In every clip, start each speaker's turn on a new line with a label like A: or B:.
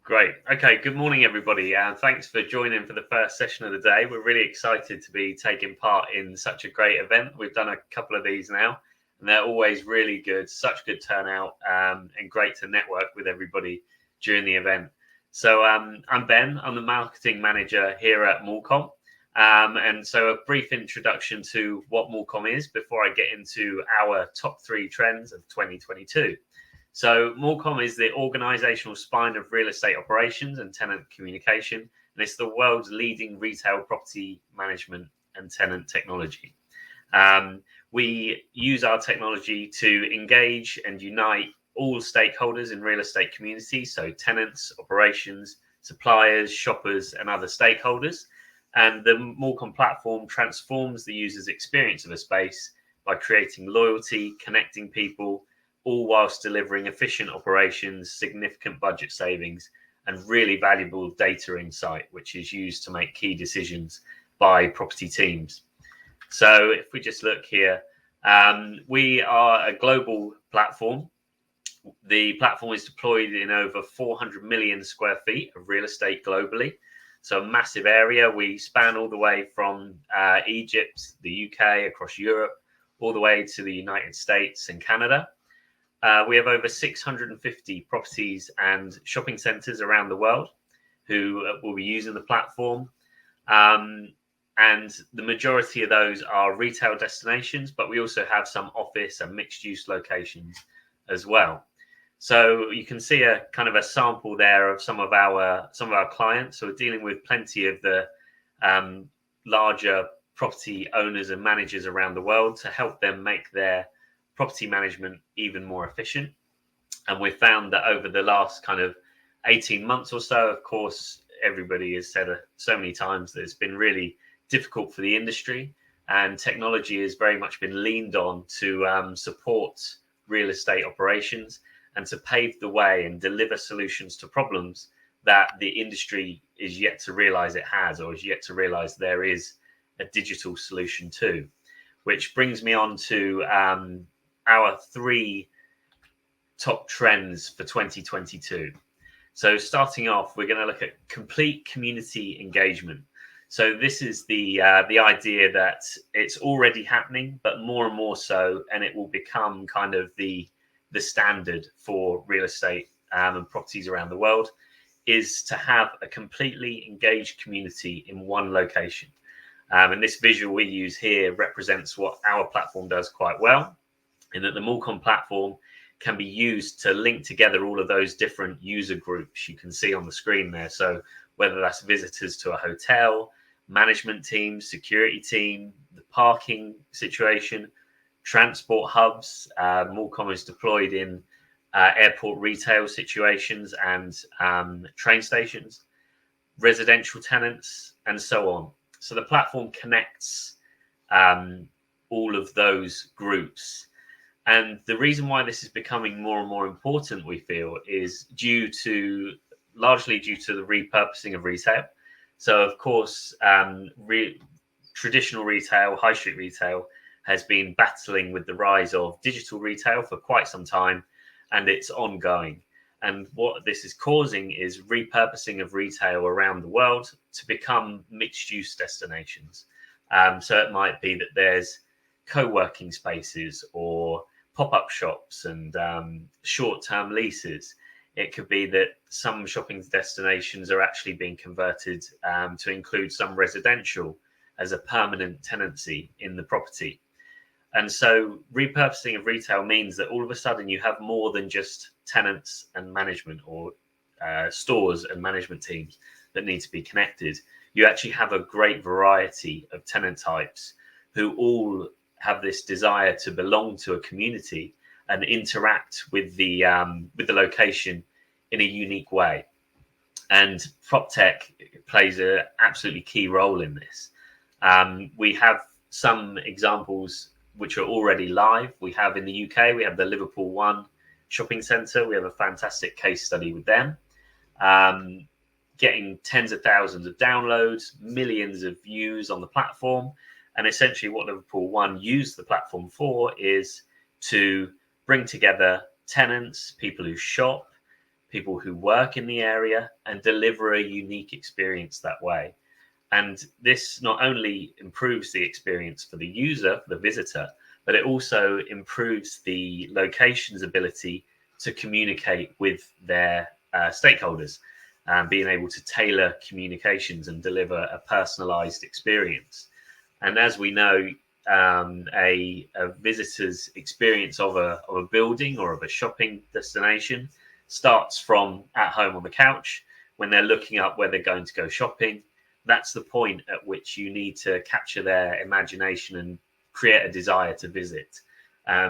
A: Great. Okay. Good morning, everybody. Thanks for joining for the first session of the day. We're really excited to be taking part in such a great event. We've done a couple of these now, and they're always really good, such good turnout, and great to network with everybody during the event. So I'm Ben. I'm the marketing manager here at Mallcomm. And so a brief introduction to what Morecom is before I get into our top 3 trends of 2022. So Morecom is the organizational spine of real estate operations and tenant communication, and it's the world's leading retail property management and tenant technology. We use our technology to engage and unite all stakeholders in real estate community, so tenants, operations, suppliers, shoppers, and other stakeholders. And the Morecom platform transforms the user's experience of a space by creating loyalty, connecting people, all whilst delivering efficient operations, significant budget savings, and really valuable data insight, which is used to make key decisions by property teams. So if we just look here, we are a global platform. The platform is deployed in over 400 million square feet of real estate globally. So a massive area. We span all the way from Egypt, the UK, across Europe, all the way to the United States and Canada. We have over 650 properties and shopping centres around the world who will be using the platform. And the majority of those are retail destinations, but we also have some office and mixed use locations as well. So you can see a kind of a sample there of some of our clients. So we're dealing with plenty of the larger property owners and managers around the world to help them make their property management even more efficient. And we've found that over the last kind of 18 months or so, of course, everybody has said so many times that it's been really difficult for the industry, and technology has very much been leaned on to support real estate operations and to pave the way and deliver solutions to problems that the industry is yet to realize it has, or is yet to realize there is a digital solution to. Which brings me on to our 3 top trends for 2022. So starting off, we're going to look at complete community engagement. So this is the idea that it's already happening, but more and more so, and it will become kind of the standard for real estate and properties around the world, is to have a completely engaged community in one location. And this visual we use here represents what our platform does quite well, in that the Morecom platform can be used to link together all of those different user groups you can see on the screen there. So whether that's visitors to a hotel, management team, security team, the parking situation, transport hubs. Morecom is deployed in airport retail situations and train stations, residential tenants, and so on. So the platform connects all of those groups. And the reason why this is becoming more and more important, we feel, is largely due to the repurposing of retail. So, of course, traditional retail, high street retail, has been battling with the rise of digital retail for quite some time, and it's ongoing. And what this is causing is repurposing of retail around the world to become mixed-use destinations. So it might be that there's co-working spaces or pop-up shops and short-term leases. It could be that some shopping destinations are actually being converted to include some residential as a permanent tenancy in the property. And so repurposing of retail means that all of a sudden you have more than just tenants and management, or stores and management teams that need to be connected. You actually have a great variety of tenant types who all have this desire to belong to a community and interact with the location in a unique way. And PropTech plays an absolutely key role in this. We have some examples which are already live. We have in the UK, we have the Liverpool One shopping centre. We have a fantastic case study with them, getting tens of thousands of downloads, millions of views on the platform. And essentially what Liverpool One used the platform for is to bring together tenants, people who shop, people who work in the area, and deliver a unique experience that way. And this not only improves the experience for the user, for the visitor, but it also improves the location's ability to communicate with their stakeholders, being able to tailor communications and deliver a personalized experience. And as we know, a visitor's experience of a building or of a shopping destination starts from at home on the couch when they're looking up where they're going to go shopping. That's the point at which you need to capture their imagination and create a desire to visit,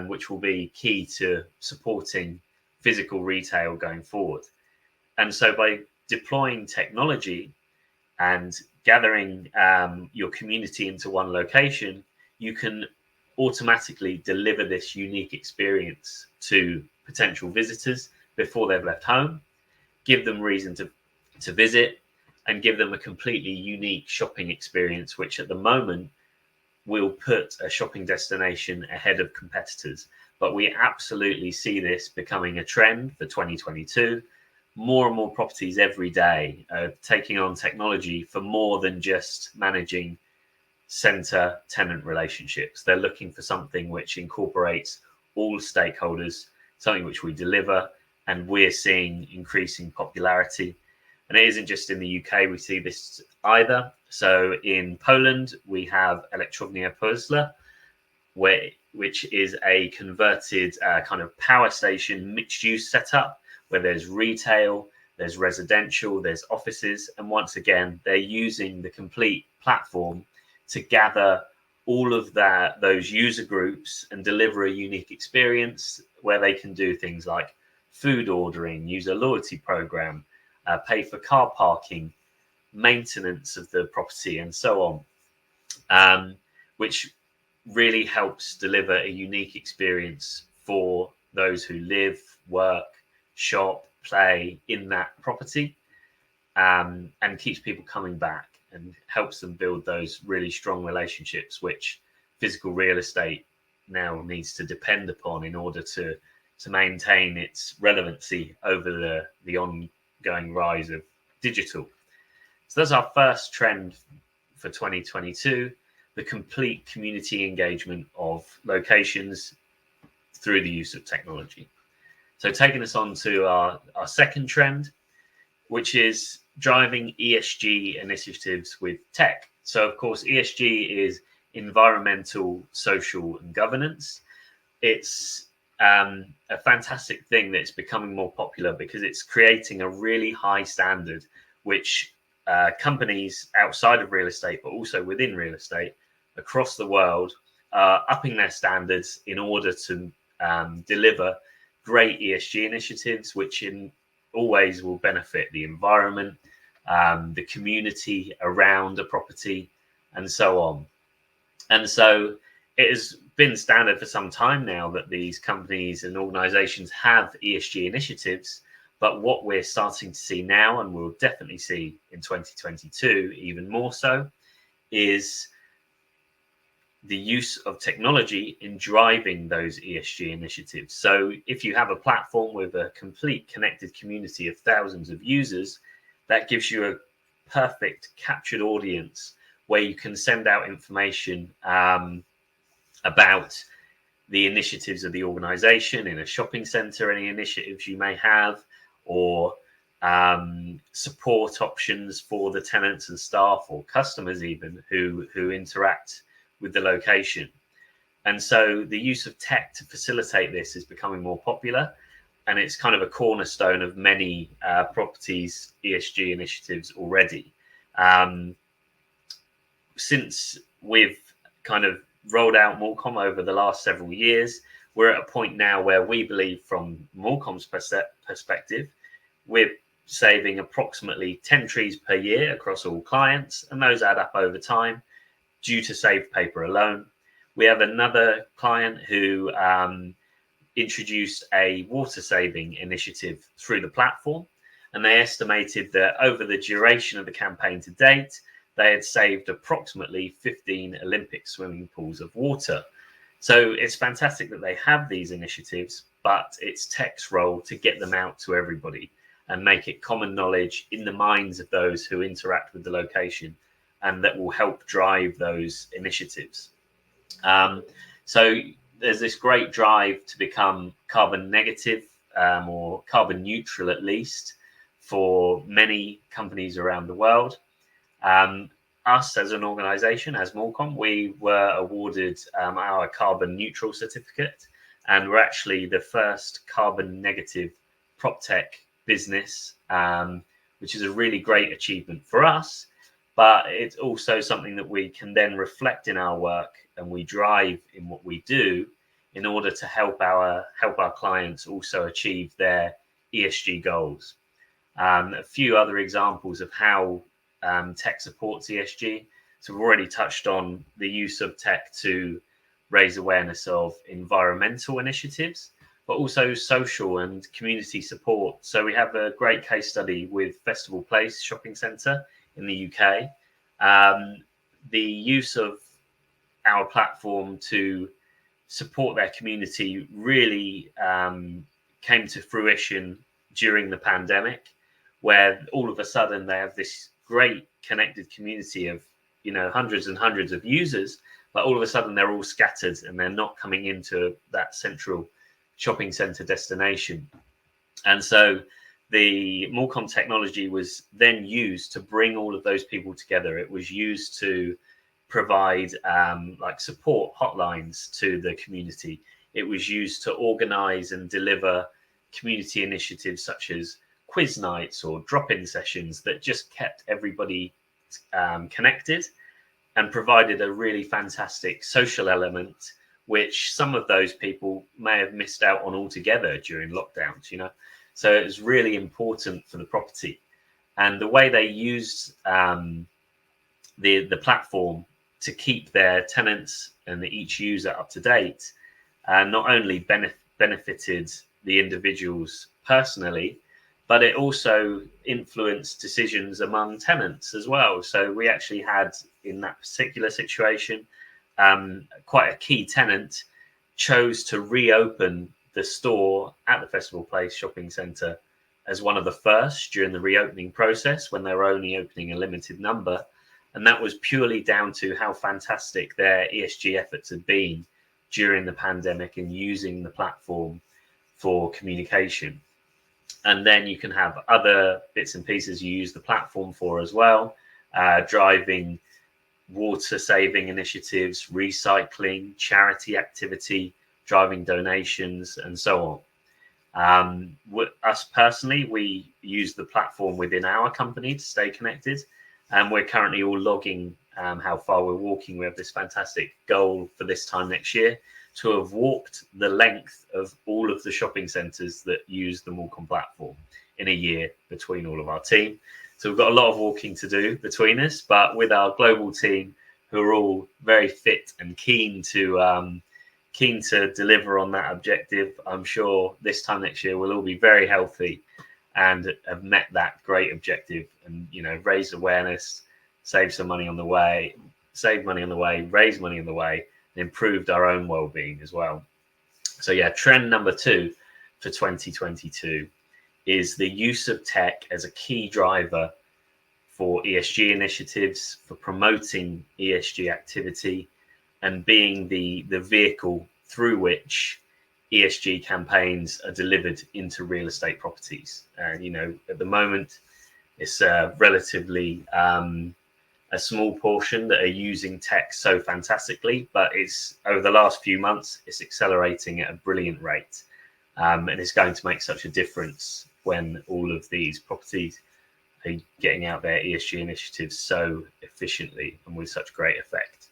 A: which will be key to supporting physical retail going forward. And so by deploying technology and gathering your community into one location, you can automatically deliver this unique experience to potential visitors before they've left home, give them reason to visit, and give them a completely unique shopping experience, which at the moment will put a shopping destination ahead of competitors. But we absolutely see this becoming a trend for 2022. More and more properties every day are taking on technology for more than just managing tenant relationships. They're looking for something which incorporates all stakeholders, something which we deliver, and we're seeing increasing popularity. And it isn't just in the UK, we see this either. So in Poland, we have Elektrownia Pozla, which is a converted kind of power station mixed use setup where there's retail, there's residential, there's offices. And once again, they're using the complete platform to gather all of those user groups and deliver a unique experience where they can do things like food ordering, use a loyalty program, pay for car parking, maintenance of the property, and so on, which really helps deliver a unique experience for those who live, work, shop, play in that property, and keeps people coming back and helps them build those really strong relationships, which physical real estate now needs to depend upon in order to maintain its relevancy over the ongoing rise of digital. So that's our first trend for 2022, the complete community engagement of locations through the use of technology. So taking us on to our second trend, which is driving ESG initiatives with tech. So of course, ESG is environmental, social, and governance. It's a fantastic thing that's becoming more popular because it's creating a really high standard, which companies outside of real estate, but also within real estate across the world, are upping their standards in order to deliver great ESG initiatives, which in always will benefit the environment, the community around a property, and so on. And so it has been standard for some time now that these companies and organizations have ESG initiatives. But what we're starting to see now, and we'll definitely see in 2022 even more so, is the use of technology in driving those ESG initiatives. So if you have a platform with a complete connected community of thousands of users, that gives you a perfect captured audience where you can send out information about the initiatives of the organization in a shopping center, any initiatives you may have, or support options for the tenants and staff or customers even who interact with the location. And so the use of tech to facilitate this is becoming more popular, and it's kind of a cornerstone of many properties ESG initiatives already. Since we've kind of rolled out Morecom over the last several years, we're at a point now where we believe from Morecom's perspective, we're saving approximately 10 trees per year across all clients, and those add up over time due to saved paper alone. We have another client who introduced a water saving initiative through the platform, and they estimated that over the duration of the campaign to date, they had saved approximately 15 Olympic swimming pools of water. So it's fantastic that they have these initiatives, but it's tech's role to get them out to everybody and make it common knowledge in the minds of those who interact with the location, and that will help drive those initiatives. So there's this great drive to become carbon negative, or carbon neutral at least, for many companies around the world. Us as an organization, as Morecom, we were awarded our carbon neutral certificate, and we're actually the first carbon negative PropTech business, which is a really great achievement for us. But it's also something that we can then reflect in our work, and we drive in what we do in order to help our clients also achieve their ESG goals. A few other examples of how tech supports ESG. So we've already touched on the use of tech to raise awareness of environmental initiatives, but also social and community support. So we have a great case study with Festival Place Shopping Centre in the UK. The use of our platform to support their community really came to fruition during the pandemic, where all of a sudden they have this great connected community of, hundreds and hundreds of users, but all of a sudden they're all scattered and they're not coming into that central shopping center destination. And so the Morecom technology was then used to bring all of those people together. It was used to provide support hotlines to the community. It was used to organize and deliver community initiatives such as quiz nights or drop-in sessions that just kept everybody connected and provided a really fantastic social element, which some of those people may have missed out on altogether during lockdowns, So it was really important for the property. And the way they used the platform to keep their tenants and each user up to date, not only benefited the individuals personally, but it also influenced decisions among tenants as well. So we actually had, in that particular situation, quite a key tenant chose to reopen the store at the Festival Place Shopping Centre as one of the first during the reopening process, when they were only opening a limited number. And that was purely down to how fantastic their ESG efforts had been during the pandemic and using the platform for communication. And then you can have other bits and pieces you use the platform for as well, driving water saving initiatives, recycling, charity activity, driving donations, and so on. Us personally, we use the platform within our company to stay connected, and we're currently all logging how far we're walking. We have this fantastic goal for this time next year to have walked the length of all of the shopping centres that use the Morecom platform in a year between all of our team. So we've got a lot of walking to do between us, but with our global team, who are all very fit and keen to deliver on that objective, I'm sure this time next year we'll all be very healthy and have met that great objective, and raise awareness, save money on the way, raise money on the way, and improved our own well-being as well. So trend number 2 for 2022 is the use of tech as a key driver for ESG initiatives, for promoting ESG activity, and being the vehicle through which ESG campaigns are delivered into real estate properties. And at the moment, it's relatively a small portion that are using tech so fantastically, but it's over the last few months, it's accelerating at a brilliant rate. And it's going to make such a difference when all of these properties are getting out their ESG initiatives so efficiently and with such great effect.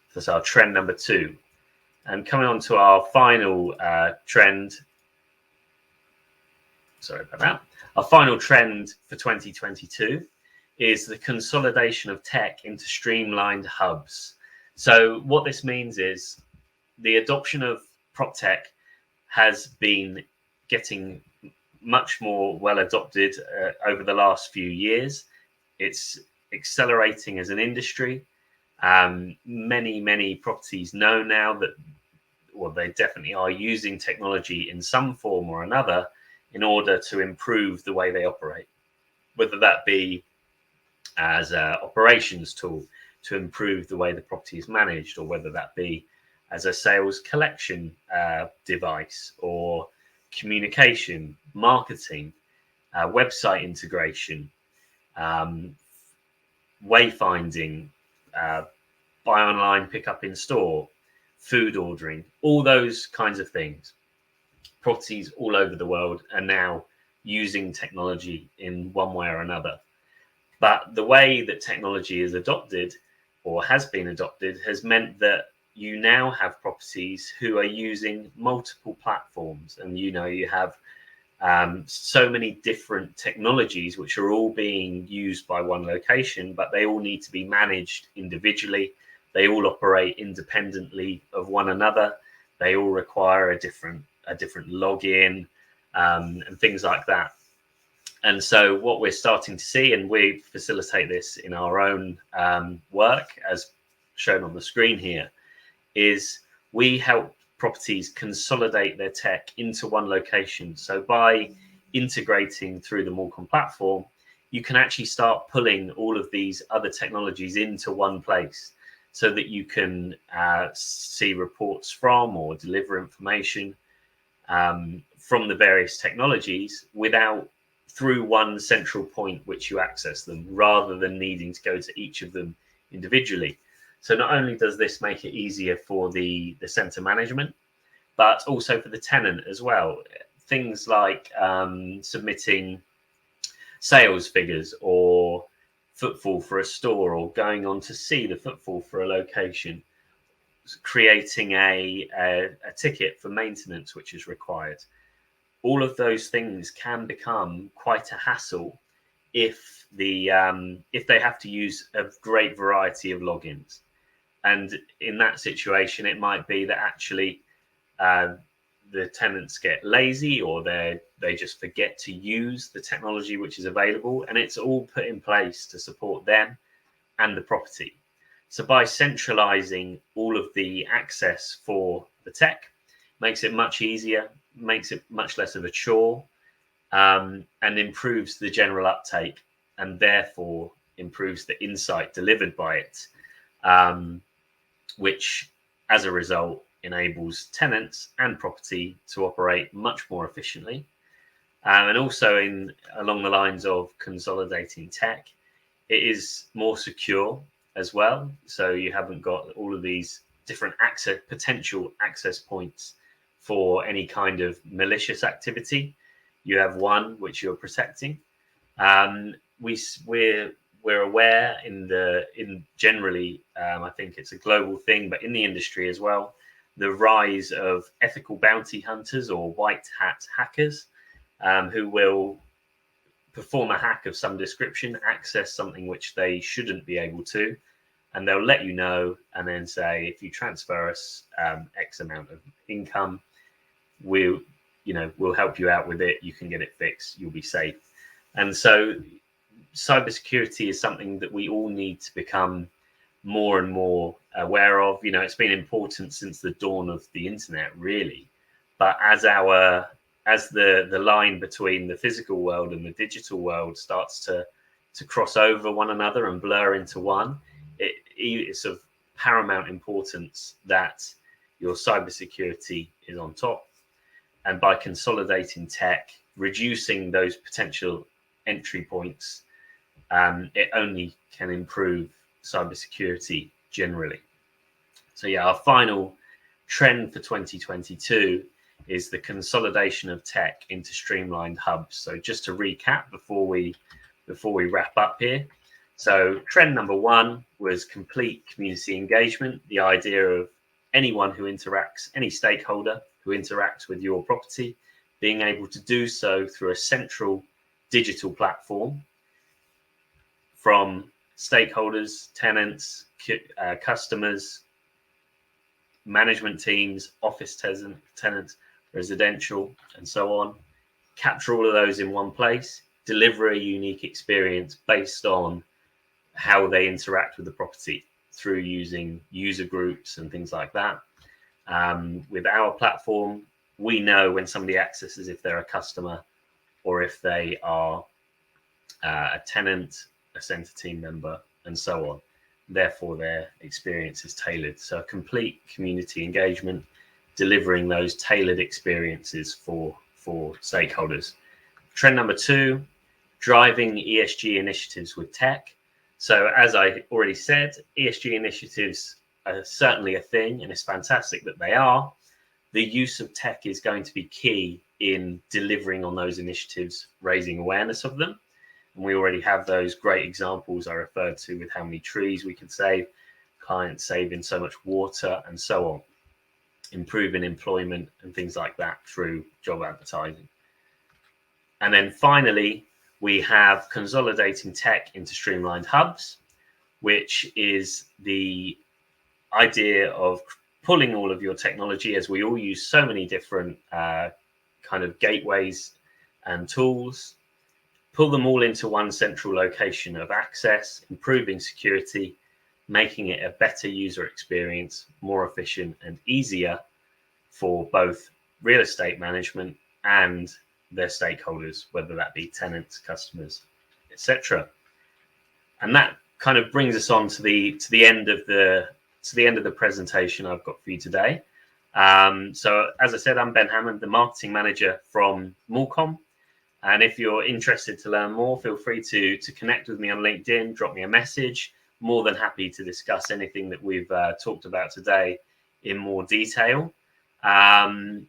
A: So that's our trend number 2. And coming on to our final trend. Sorry about that. Our final trend for 2022 is the consolidation of tech into streamlined hubs. So what this means is the adoption of PropTech has been getting much more well adopted over the last few years. It's accelerating as an industry. Many properties know now that or they definitely are using technology in some form or another in order to improve the way they operate, whether that be as an operations tool to improve the way the property is managed, or whether that be as a sales collection device, or communication, marketing, website integration, wayfinding, buy online, pick up in store, food ordering, all those kinds of things. Properties all over the world are now using technology in one way or another. But the way that technology is adopted, or has been adopted, has meant that you now have properties who are using multiple platforms, and you have so many different technologies which are all being used by one location, but they all need to be managed individually. They all operate independently of one another. They all require a different login, and things like that. And so what we're starting to see, and we facilitate this in our own work, as shown on the screen here, is we help properties consolidate their tech into one location. So by integrating through the Morecom platform, you can actually start pulling all of these other technologies into one place, so that you can see reports from, or deliver information from the various technologies through one central point which you access them, rather than needing to go to each of them individually. So not only does this make it easier for the center management, but also for the tenant as well. Things like submitting sales figures, or footfall for a store, or going on to see the footfall for a location, creating a ticket for maintenance which is required. All of those things can become quite a hassle if they have to use a great variety of logins. And in that situation, it might be that actually the tenants get lazy, or they just forget to use the technology which is available, and it's all put in place to support them and the property. So by centralizing all of the access for the tech, makes it much easier, makes it much less of a chore, and improves the general uptake, and therefore improves the insight delivered by it, which as a result enables tenants and property to operate much more efficiently. And also along the lines of consolidating tech, it is more secure as well. So you haven't got all of these different potential access points for any kind of malicious activity. You have one which you're protecting. We're aware in generally, I think it's a global thing, but in the industry as well, the rise of ethical bounty hunters, or white hat hackers, who will perform a hack of some description, access something which they shouldn't be able to, and they'll let you know, and then say, if you transfer us X amount of income, we'll help you out with it. You can get it fixed. You'll be safe. And so cybersecurity is something that we all need to become more and more aware of. It's been important since the dawn of the internet, really. But as the line between the physical world and the digital world starts to cross over one another and blur into one, it's of paramount importance that your cybersecurity is on top. And by consolidating tech, reducing those potential entry points, it only can improve cybersecurity generally. So yeah, our final trend for 2022 is the consolidation of tech into streamlined hubs. So just to recap before we wrap up here. So trend number one was complete community engagement, the idea of anyone who interacts, any stakeholder who interacts with your property, being able to do so through a central digital platform, from stakeholders, tenants, customers, management teams, office tenants, residential, and so on. Capture all of those in one place, deliver a unique experience based on how they interact with the property through using user groups and things like that. With our platform, we know when somebody accesses if they're a customer or if they are a tenant, a centre team member, and so on. Therefore, their experience is tailored. So a complete community engagement, delivering those tailored experiences for stakeholders. Trend number 2, driving ESG initiatives with tech. So as I already said, ESG initiatives are certainly a thing, and it's fantastic that they are. The use of tech is going to be key in delivering on those initiatives, raising awareness of them. And we already have those great examples I referred to with how many trees we could save, clients saving so much water, and so on, improving employment and things like that through job advertising. And then finally, we have consolidating tech into streamlined hubs, which is the idea of pulling all of your technology, as we all use so many different kind of gateways and tools, pull them all into one central location of access, improving security, making it a better user experience, more efficient and easier for both real estate management and their stakeholders, whether that be tenants, customers, etc. And that kind of brings us on to the end of the presentation I've got for you today. So as I said, I'm Ben Hammond, the marketing manager from Mallcomm. And if you're interested to learn more, feel free to connect with me on LinkedIn, drop me a message. More than happy to discuss anything that we've talked about today in more detail. And,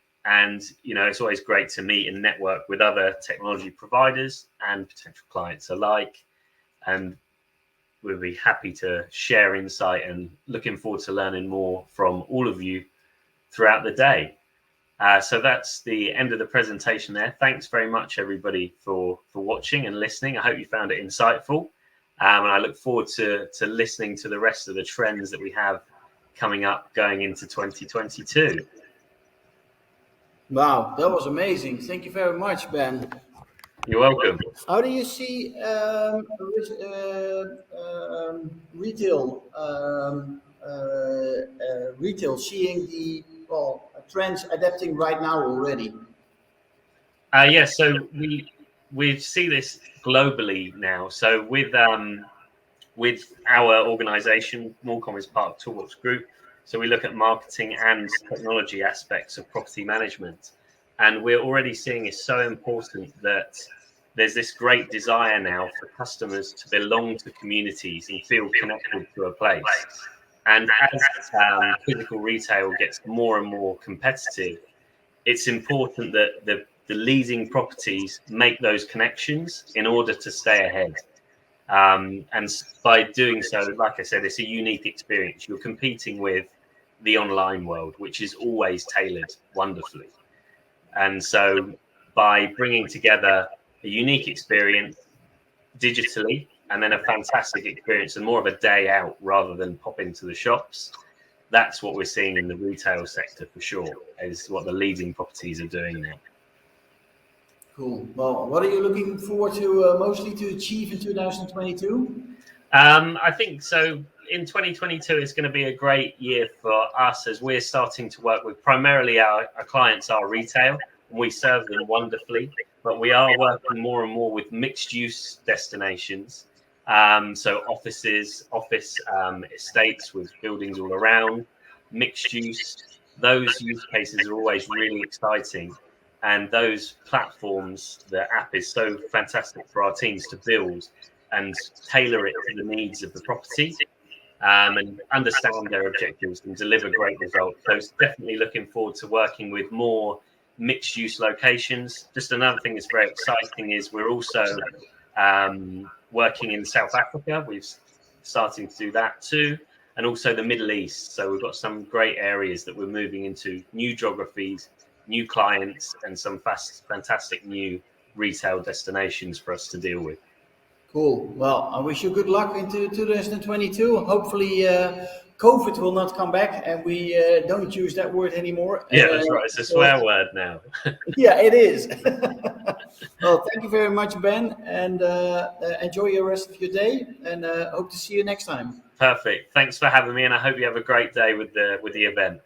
A: you know, it's always great to meet and network with other technology providers and potential clients alike. And we'll be happy to share insight, and looking forward to learning more from all of you throughout the day. So that's the end of the presentation there. Thanks very much, everybody, for watching and listening. I hope you found it insightful. And I look forward to listening to the rest of the trends that we have coming up going into 2022.
B: Wow, that was amazing. Thank you very much, Ben.
A: You're welcome.
B: How do you see retail seeing the trends adapting right now already?
A: Yeah, so we see this globally now. So with our organization, Morecom is part of Toolbox Group. So we look at marketing and technology aspects of property management. And we're already seeing it's so important that there's this great desire now for customers to belong to communities and feel connected to a place. And as physical retail gets more and more competitive, it's important that the leading properties make those connections in order to stay ahead. And by doing so, like I said, it's a unique experience. You're competing with the online world, which is always tailored wonderfully. And so by bringing together a unique experience digitally and then a fantastic experience and more of a day out rather than pop into the shops, that's what we're seeing in the retail sector for sure, is what the leading properties are doing now.
B: Cool. Well, what are you looking forward to mostly to achieve in 2022?
A: I think so. In 2022, it's going to be a great year for us as we're starting to work with primarily our clients are retail, and we serve them wonderfully, but we are working more and more with mixed use destinations. So office estates with buildings all around, mixed use. Those use cases are always really exciting. And those platforms, the app is so fantastic for our teams to build and tailor it to the needs of the property and understand their objectives and deliver great results. So it's definitely looking forward to working with more mixed use locations. Just another thing that's very exciting is we're also working in South Africa. We've starting to do that too. And also the Middle East. So we've got some great areas that we're moving into, new geographies, new clients, and some fantastic new retail destinations for us to deal with.
B: Cool. Well, I wish you good luck into 2022. Hopefully, COVID will not come back and we don't use that word anymore.
A: Yeah, that's right. It's a swear word now.
B: Yeah, it is. Well, thank you very much, Ben, and enjoy your rest of your day, and hope to see you next time.
A: Perfect. Thanks for having me, and I hope you have a great day with the event.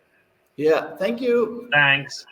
B: Yeah, thank you.
A: Thanks.